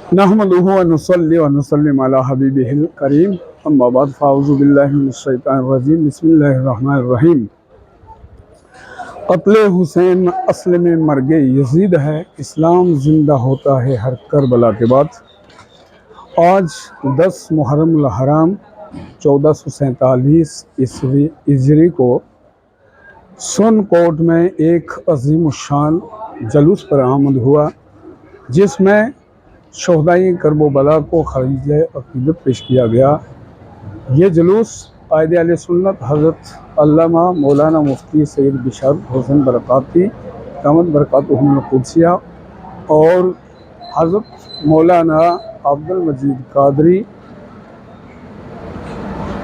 नहमदुहु व नुसल्ली व नुसल्लिम अला हबीबिहिल करीम अम्मा बाद फ़ाऊज़ु बिल्लाहि मिनश शैतानिर रजीम बिस्मिल्लाहिर रहमानिर रहीम। क़त्ल हुसैन असल में मर्गे यजीद है, इस्लाम ज़िंदा होता है हर करबला के बाद। आज 10 मुहर्रम हराम 1447 ईस्वी हिजरी को सोनकोट में एक अज़ीमुश्शान जलूस पर आमद हुआ, जिसमें शोहदाई करबला को खरीज अक़ीदत पेश किया गया। ये जुलूस कायदे अहले सुन्नत हज़रत अल्लामा मौलाना मुफ्ती सैयद बिशारत हुसैन बरकाती दामत बरकातुहुल कुद्सिया और हज़रत मौलाना अब्दुल मजीद कादरी,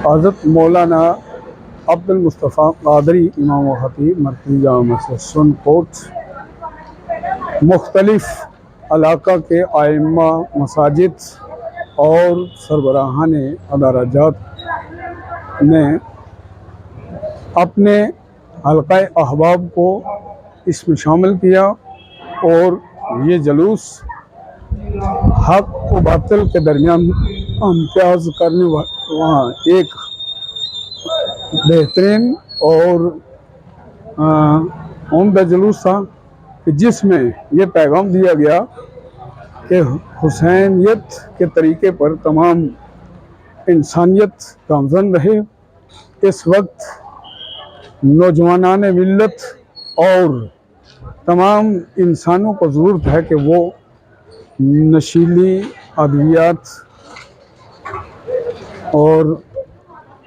हज़रत मौलाना अब्दुल मुस्तफ़ा कादरी इमाम व खतीब मरकज़ी जामा मस्जिद सोनकोट, मुख्तलिफ़ इलाक़ा के आइम्मा मसाजिद और सरबराहान अदाराजात ने अपने हल्क़ा अहबाब को इसमें शामिल किया और ये जुलूस हक़ व बातिल के दरमियान इम्तियाज़ करने वहाँ एक बेहतरीन और उम्दा जुलूस था कि जिसमें यह पैगाम दिया गया कि हुसैनियत के तरीके पर तमाम इंसानियत गामज़न रहे। इस वक्त नौजवानान मिल्लत और तमाम इंसानों को ज़रूरत है कि वो नशीली अद्वियात और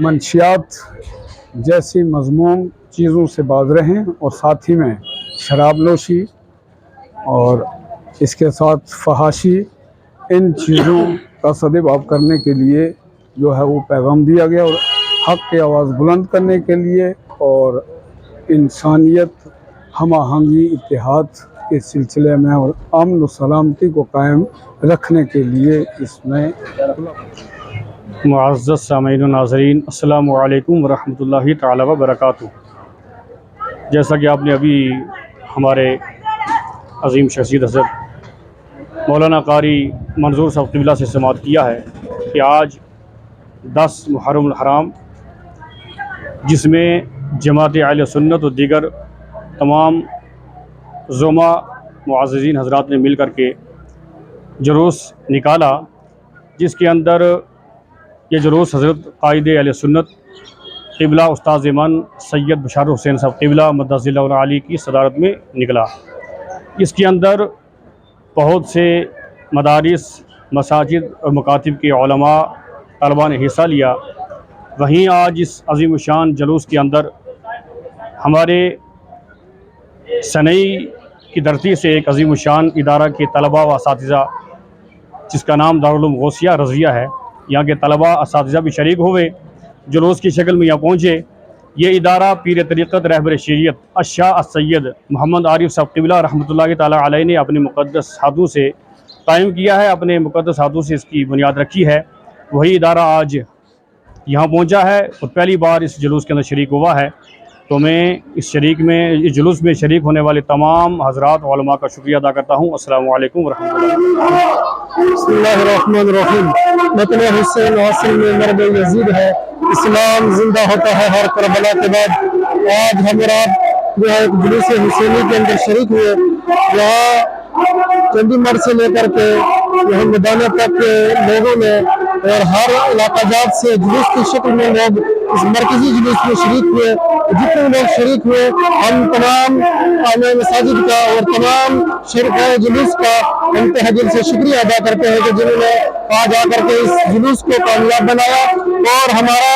मंशियात जैसी मज़मूम चीज़ों से बाज रहें और साथ ही में शराब नोशी और इसके साथ फहाशी, इन चीज़ों का सद्भाव करने के लिए जो है वो पैगाम दिया गया और हक़ की आवाज़ बुलंद करने के लिए और इंसानियत हम आहंगी इत्तेहाद के सिलसिले में और अमन और सलामती को कायम रखने के लिए इसमें मुअज़्ज़ज़ सामीन व नाज़रीन, अस्सलामु अलैकुम व रहमतुल्लाहि तआला व बरकातुहू। जैसा कि आपने अभी हमारे अज़ीम शख़्सियत हज़रत मौलाना कारी मंजूर साहब क़िबला से समाअत किया है कि आज 10 मुहर्रम हराम, जिसमें जमात अहले सुन्नत और दीगर तमाम ज़ुमा मुअज़्ज़ज़ीन हज़रात ने मिल कर के जुलूस निकाला, जिसके अंदर ये जुलूस हज़रत कायदे अहले सुन्नत क़िबला उस्ताद ज़मान सैयद बिशारत हुसैन साहब क़िबला मद्दज़िल्लाहुल आली की सदारत में निकला। इसके अंदर बहुत से मदारिस, मसाजिद और मकातिब के उलमा तलबा ने हिस्सा लिया। वहीं आज इस अज़ीम शान जुलूस के अंदर हमारे सनई की धरती से एक अज़ीम शान इदारा के तलबा व असातिज़ा, जिसका नाम दारुल उलूम गौसिया रज़िया है, यहाँ के तलबा असातिज़ा भी शरीक हुए, जुलूस की शक्ल में यहाँ पहुँचे। ये इदारा पीर तरीक़त रहबर शरीयत अशाह सैयद मोहम्मद आरिफ साहब क़िबला रहमतुल्लाहि तआला अलैह ने अपने मुक़द्दस हाथों से कायम किया है, अपने मुक़द्दस हाथों से इसकी बुनियाद रखी है। वही इदारा आज यहाँ पहुँचा है और पहली बार इस जुलूस के अंदर शरीक हुआ है। तो मैं इस जुलूस में शरीक होने वाले तमाम हज़रात उलमा का शुक्रिया अदा करता हूँ। अस्सलामु अलैकुम व रहमतुल्लाह। बिस्मिल्लाहिर्रहमानिर्रहीम। क़त्ल हुसैन असल में मर्गे यजीद है, इस्लाम ज़िंदा होता है हर करबला के बाद। आज हमरा जो है जुलूस हुसैनी के अंदर शरीक हुए। यहाँ चंडीगढ़ से लेकर के यहाँ मैदान तक के लोगों ने और हर इलाकाजात से जुलूस की शक्ल में लोग इस मरकजी जुलूस में शरीक हुए। जितने लोग शरीक हुए, हम तमाम आने मसाजिद का और तमाम शरकाए जुलूस का इंतहा दिल से शुक्रिया अदा करते हैं कि जिन्होंने आज आकर के इस जुलूस को कामयाब बनाया। और हमारा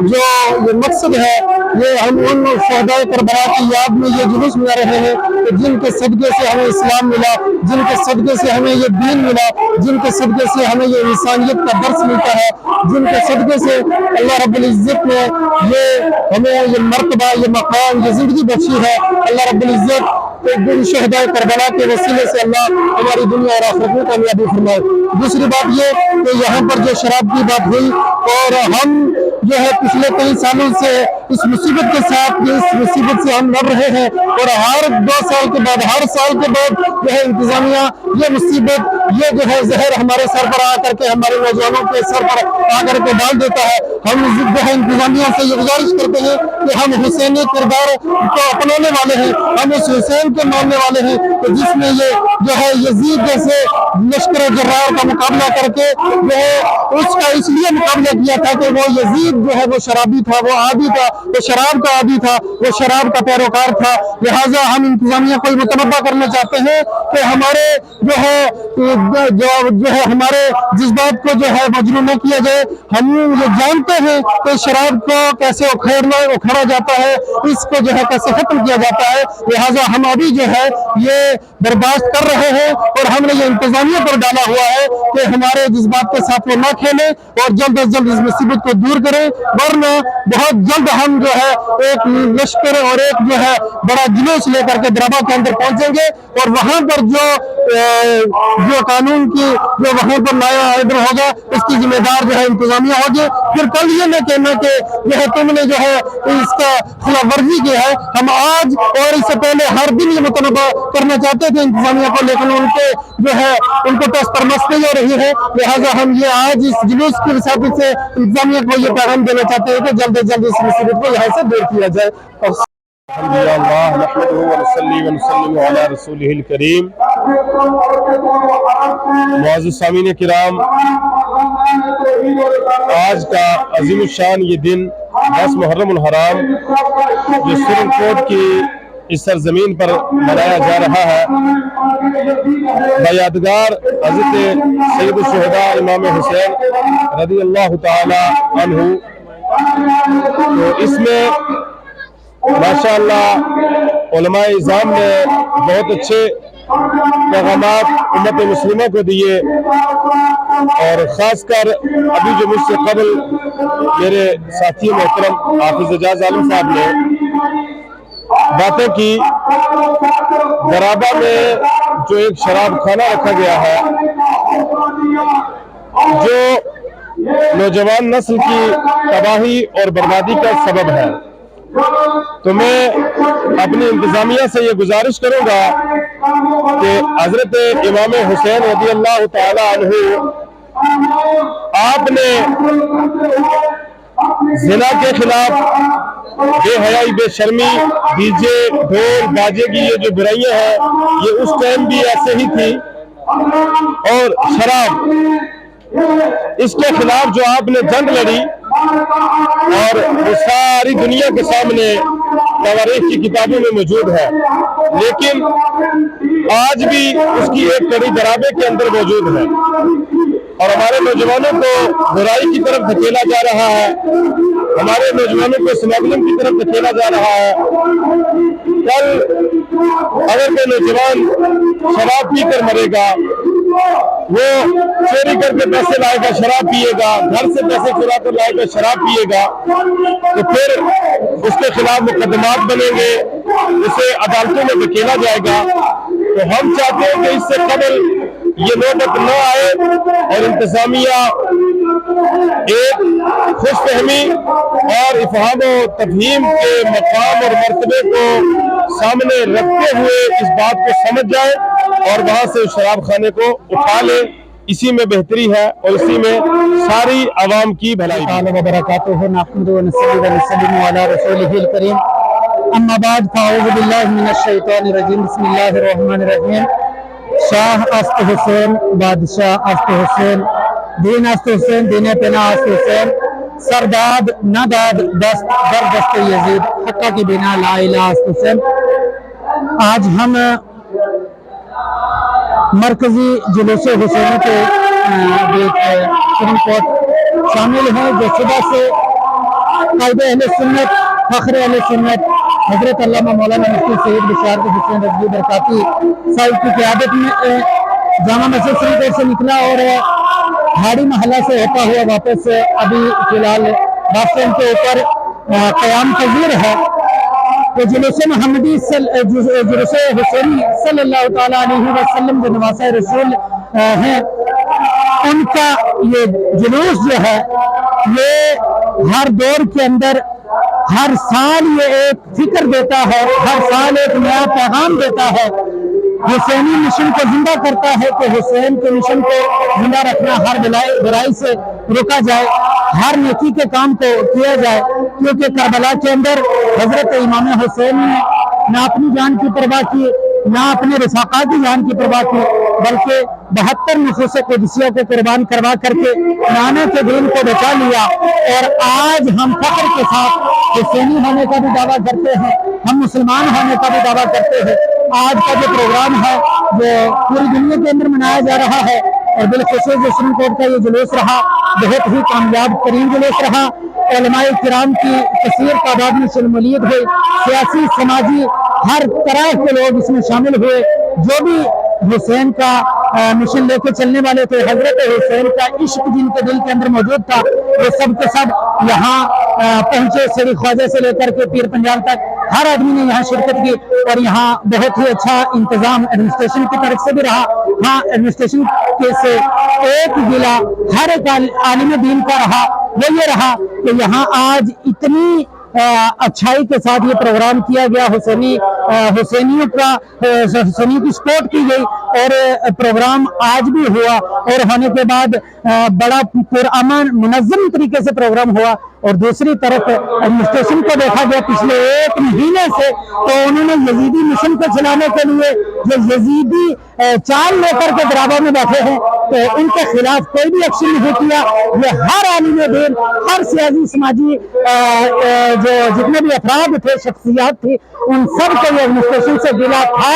जो ये मकसद है, ये हम उन शहदाए करबला की याद में ये जुलूस मना रहे हैं कि जिनके सदक़े से हमें इस्लाम मिला, जिनके सदक़े से हमें ये दीन मिला, जिनके सदक़े से हमें ये इंसानियत का दर्स मिलता है, जिनके सदक़े से अल्लाह रब्बुल इज़्ज़त ने ये हमें ये मर्तबा, ये मकाम, ये ज़िंदगी बख्शी है। अल्लाह रब्बुल इज़्ज़त शहदाए करबला के वसीले से अल्लाह हमारी दुनिया और आखिरत में कामयाबी फरमाए। दूसरी बात ये कि यहाँ पर जो शराब की बात हुई, और हम जो है पिछले कई सालों से इस मुसीबत के साथ, इस मुसीबत से हम लड़ रहे हैं और हर 2 साल के बाद, हर साल के बाद जो है इंतजामिया ये मुसीबत, ये जो है जहर हमारे सर पर आकर के, हमारे नौजवानों के सर पर आकर के डाल देता है। हम जो है इंतजामिया से ये गुजारिश करते हैं कि हम हुसैनी किरदार को अपनाने वाले हैं, हम उस हुसैन के मानने वाले हैं कि जिसने ये जो है यजीद जैसे लश्कर जर्रार का मुकाबला करके जो है उसका इसलिए मुकाबला किया था कि वो यजीद जो है वो शराबी था, वो आदी था, वो शराब का आदी था, वो शराब का पैरोकार था। लिहाजा हम इंतजामिया को मुतनब्बा करना चाहते हैं कि हमारे जो है हमारे जज्बात को जो है मजरू न किया जाए। हम ये जानते हैं कि शराब को कैसे उखाड़ा जाता है, इसको जो है कैसे खत्म किया जाता है। लिहाजा हम अभी जो है ये बर्दाश्त कर रहे हैं और हमने ये इंतजामिया पर डाला हुआ है कि हमारे जज्बात के साथ वो न खेले और जल्द अज जल्द इस मुसीबत को दूर करें, वरना बहुत जल्द हम जो है एक लश्कर और एक जो है बड़ा जुलूस लेकर के दरबार के अंदर पहुंचेंगे और वहां पर जो कानून की जो वहां पर नया आयोजन होगा उसकी जिम्मेदार जो है इंतजामिया होगी। फिर कल ये न कहना कि जो है तुमने जो है इसका खिलाफ वर्जी की है। हम आज और इससे पहले हर दिन ये मुतनबा करना चाहते थे इंतजामिया को, लेकिन उनके जो है उनको टस पर मस नहीं हो रही है। लिहाजा हम ये आज इस जुलूस की वसात से इंतजामिया को ये पैगाम देना चाहते हैं कि जल्द से जल्द इस मुसीबत को यहाँ से दूर किया जाए। मुअज़्ज़िज़ सामीन किराम, आज का अज़ीम शान ये दिन 10 मुहर्रम हराम जो सुरन कोट की इस सरजमीन पर मनाया जा रहा है, बयादगार हज़रत सैयद शुहदा इमाम हुसैन रज़ी अल्लाह ताला अन्हु। तो इसमें माशाअल्लाह उलमाए इज़ाम ने बहुत अच्छे पैगामात उम्मत मुस्लिमा को दिए और ख़ासकर अभी जो मुझसे कबल मेरे साथी मोहतरम हाफिज़ एजाज आलम साहब ने बातें की। दराबा में जो एक शराब खाना रखा गया है जो नौजवान नस्ल की तबाही और बर्बादी का सबब है, तो मैं अपनी इंतजामिया से ये गुजारिश करूंगा कि हजरत इमाम हुसैन रज़ी अल्लाह ताला अन्हु, आपने जिना के खिलाफ बेहयाई, बेशर्मी, डीजे, ढोल बाजे की ये जो बुराइयां हैं ये उस टाइम भी ऐसे ही थी, और शराब इसके खिलाफ जो आपने जंग लड़ी और वो सारी दुनिया के सामने तवारीख की किताबों में मौजूद है, लेकिन आज भी उसकी एक कड़ी दराबे के अंदर मौजूद है और हमारे नौजवानों को बुराई की तरफ धकेला जा रहा है, हमारे नौजवानों को स्मगलिंग की तरफ धकेला जा रहा है। कल अगर कोई नौजवान शराब पीकर मरेगा, वो चोरी करके पैसे लाएगा, शराब पिएगा, घर से पैसे चुरा कर लाएगा, शराब पिएगा, तो फिर उसके खिलाफ मुकदमात बनेंगे, उसे अदालतों में धकेला जाएगा। तो हम चाहते हैं कि इससे कबल ये नौबत न आए और इंतजामिया एक खुशफहमी और इफ़हाम व तफहीम के मकाम और मर्तबे को सामने रखते हुए इस बात को समझ जाए और वहां से शराब खाने को उठा ले। इसी में बेहतरी है और इसी में सारी आवाम की भलाई है। अम्मा बाद फ़अऊज़ु बिल्लाहि मिनश शैतानिर रजीम, बिस्मिल्लाहिर रहमानिर रहीम। शाह अस्त हुसैन, बादशाह अस्त हुसैन, दीन अस्त हुसैन, दीन पेना अस्त हुसैन, सरदाद नदाद दस्त दर दस्त यजीद, हक्का की बिना ला इलाहा अस्त हुसैन। आज हम मरकजी जुलूस हुसैनी के सुरन कोट शामिल हैं, जो सुबह से कायदे अहले सुन्नत, फख्र अहले सुन्नत हजरत अल्लामा मौलाना मुफ्ती सैयद बिशारत हुसैन रज़वी बरकाती साहिब की क़यादत में जामा मस्जिद सुरन कोट से निकला और हाड़ी महल्ला से होता हुआ वापस अभी फिलहाल बस स्टैंड के ऊपर क़याम पज़ीर है। तो जुलूस मोहम्मदी जुलूस हुसैनी सल्लल्लाहु ताला अलैहि वसल्लम जो नवासा रसूल हैं, उनका ये जुलूस जो है ये हर दौर के अंदर ہر سال یہ ایک فکر دیتا ہے، ہر سال ایک نیا پیغام دیتا ہے، حسینی مشن کو زندہ کرتا ہے کہ حسین کے مشن کو زندہ رکھنا، ہر برائی سے روکا جائے، ہر نیکی کے کام کو کیا جائے، کیونکہ کربلا کے اندر حضرت امام حسین نے نہ اپنی جان کی پرواہ کی، نہ اپنے رفاقا کی جان کی پرواہ کی، بلکہ 72 نفوس قدسیہ کو قربان کروا کر کے نانے کے دین کو بچا لیا۔ اور آج ہم فخر کے ساتھ حسینی ہونے کا بھی دعویٰ کرتے ہیں، ہم مسلمان ہونے کا بھی دعویٰ کرتے ہیں۔ آج کا جو پروگرام ہے وہ پوری دنیا کے اندر منایا جا رہا ہے، اور بالخصوص جو سرن کوٹ کا یہ جلوس رہا بہت ہی کامیاب ترین جلوس رہا۔ علماء کرام کی کثیر تعداد میں شمولیت ہوئی، سیاسی سماجی ہر طرح کے لوگ اس میں شامل ہوئے، جو بھی حسین کا مشن لے کے چلنے والے تھے، حضرت حسین کا عشق جن کے دل کے اندر موجود تھا، وہ سب کے سب یہاں پہنچے۔ سری خواجہ سے لے کر کے پیر پنجال تک ہر آدمی نے یہاں شرکت کی، اور یہاں بہت ہی اچھا انتظام ایڈمنسٹریشن کی طرف سے بھی رہا۔ ہاں، ایڈمنسٹریشن کے سے ایک گلہ ہر ایک عالم دین کا رہا، وہ یہ رہا کہ یہاں آج اتنی اچھائی کے ساتھ یہ پروگرام کیا گیا، حسینیوں کی سپورٹ کی گئی، اور پروگرام آج بھی ہوا، اور ہونے کے بعد بڑا پرامن منظم طریقے سے پروگرام ہوا۔ اور دوسری طرف ایڈمنسٹریشن کو دیکھا گیا پچھلے ایک مہینے سے، تو انہوں نے یزیدی مشن کو چلانے کے لیے جو یزیدی چال لے کر کے درابہ میں بیٹھے ہیں، تو ان کے خلاف کوئی بھی ایکشن نہیں کیا۔ یہ ہر عالم دین، ہر سیاسی سماجی جو جتنے بھی افراد تھے، شخصیات تھی، ان سب کو یہ ایڈمنسٹریشن سے گلا تھا،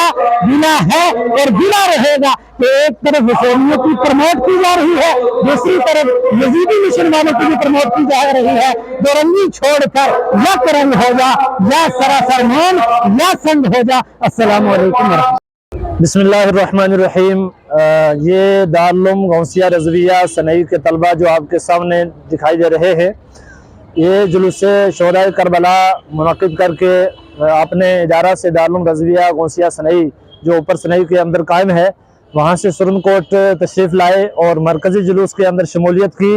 گلا ہے اور گلا رہے گا کہ ایک طرف حسینیوں کی پروموٹ کی جا رہی ہے، دوسری طرف یزیدی مشن والوں کی بھی پروموٹ کی جا رہی ہے۔ دو رنگی چھوڑ کر یا کرنگ ہو جا، یا سراسر مون یا سنگ ہو جا۔ السلام علیکم ورحمۃ اللہ۔ بسم اللہ الرحمن الرحیم۔ یہ دارالعلوم غوثیہ رضویہ سنئی کے طلبہ جو آپ کے سامنے دکھائی دے رہے ہیں، یہ جلوس شہدائے کربلا منعقد کر کے اپنے ادارہ سے دارالعلوم رضویہ غوثیہ سنئی جو اوپر سنئی کے اندر قائم ہے، وہاں سے سرن کوٹ تشریف لائے اور مرکزی جلوس کے اندر شمولیت کی،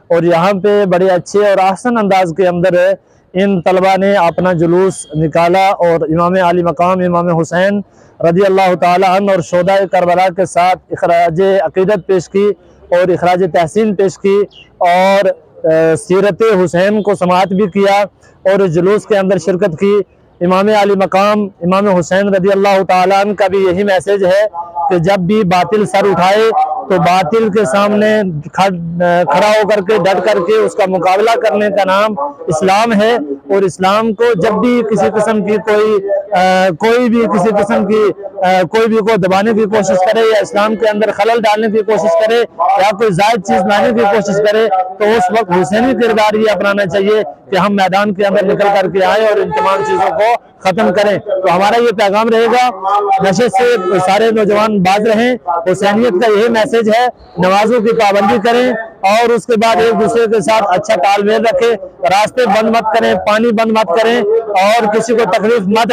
اور یہاں پہ بڑے اچھے اور احسن انداز کے اندر ان طلبہ نے اپنا جلوس نکالا، اور امام عالی مقام امام حسین رضی اللہ تعالی عنہ اور شہدائے کربلا کے ساتھ اخراج عقیدت پیش کی اور اخراج تحسین پیش کی، اور سیرت حسین کو سماعت بھی کیا، اور جلوس کے اندر شرکت کی۔ امام علی مقام امام حسین رضی اللہ تعالیٰ عنہ کا بھی یہی میسیج ہے کہ جب بھی باطل سر اٹھائے تو باطل کے سامنے کھڑا ہو کر کے ڈٹ کر کے اس کا مقابلہ کرنے کا نام اسلام ہے، اور اسلام کو جب بھی کسی قسم کی کوئی بھی کسی قسم کی کوئی بھی کو دبانے کی کوشش کرے، یا اسلام کے اندر خلل ڈالنے کی کوشش کرے، یا کوئی زائد چیز لانے کی کوشش کرے، تو اس وقت حسینی کردار یہ اپنانا چاہیے کہ ہم میدان کے اندر نکل کر کے آئیں اور ان تمام چیزوں کو ختم کریں۔ تو ہمارا یہ پیغام رہے گا، نشے سے سارے نوجوان باز رہیں، حسینیت کا یہی میسیج ہے، نمازوں کی پابندی کریں، اور اس کے بعد ایک دوسرے کے ساتھ اچھا تال میل رکھیں، راستے بند مت کریں، پانی بند مت کریں، اور کسی کو تکلیف مت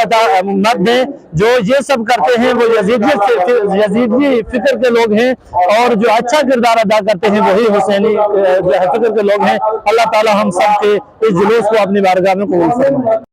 دیں۔ جو یہ سب کرتے ہیں وہ یزیدی فکر کے لوگ ہیں، اور جو اچھا کردار ادا کرتے ہیں وہی حسینی فکر کے لوگ ہیں۔ اللہ تعالی ہم سب کے اس جلوس کو اپنی بارگاہ میں قبول فرمائے۔